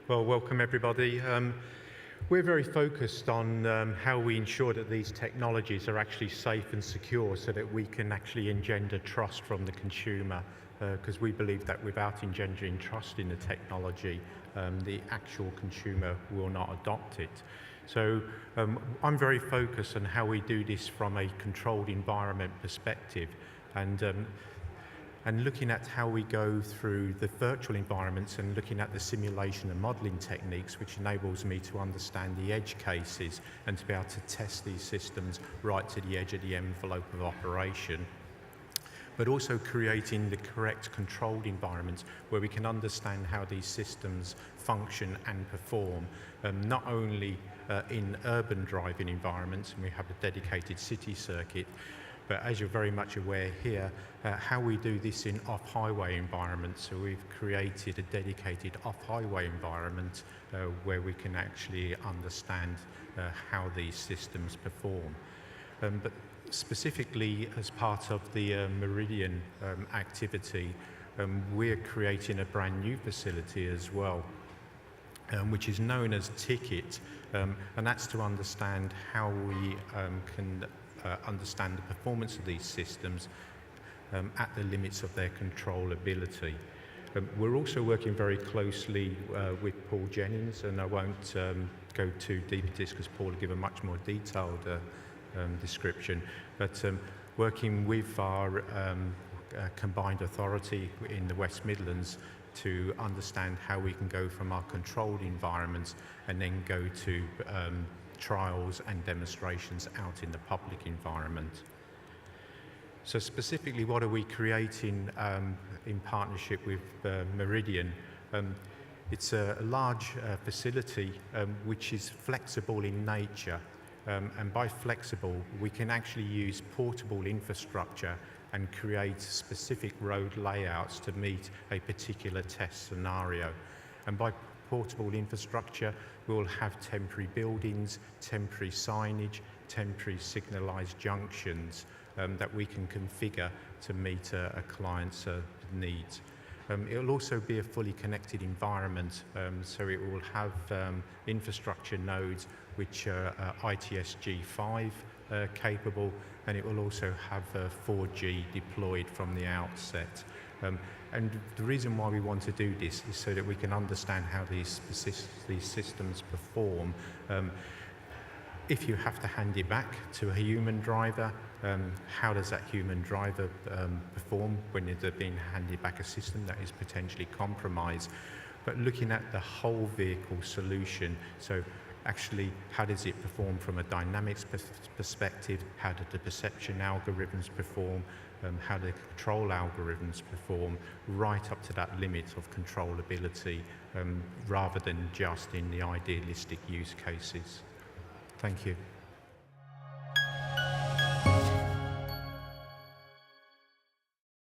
Well, welcome everybody. We're very focused on how we ensure that these technologies are actually safe and secure so that we can actually engender trust from the consumer, because we believe that without engendering trust in the technology, the actual consumer will not adopt it. So I'm very focused on how we do this from a controlled environment perspective, and looking at how we go through the virtual environments and looking at the simulation and modeling techniques, which enables me to understand the edge cases and to be able to test these systems right to the edge of the envelope of operation. But also creating the correct controlled environments where we can understand how these systems function and perform, not only in urban driving environments, and we have a dedicated city circuit, but as you're very much aware here, how we do this in off-highway environments. So we've created a dedicated off-highway environment where we can actually understand how these systems perform. But specifically as part of the Meridian activity, we're creating a brand new facility as well, which is known as Ticket, and that's to understand how we can understand the performance of these systems at the limits of their controllability. We're also working very closely with Paul Jennings, and I won't go too deep into this because Paul will give a much more detailed description, but working with our combined authority in the West Midlands to understand how we can go from our controlled environments and then go to trials and demonstrations out in the public environment. So specifically, what are we creating in partnership with Meridian? It's a large facility which is flexible in nature, and by flexible we can actually use portable infrastructure and create specific road layouts to meet a particular test scenario. And by portable infrastructure, we'll have temporary buildings, temporary signage, temporary signalised junctions that we can configure to meet a client's needs. It'll also be a fully connected environment, so it will have infrastructure nodes which are ITSG5 capable, and it will also have 4G deployed from the outset. And the reason why we want to do this is so that we can understand how these systems perform. If you have to hand it back to a human driver, how does that human driver perform when they're being handed back a system that is potentially compromised? But looking at the whole vehicle solution, so actually how does it perform from a dynamics perspective, how do the perception algorithms perform, how do the control algorithms perform, right up to that limit of controllability, rather than just in the idealistic use cases. Thank you.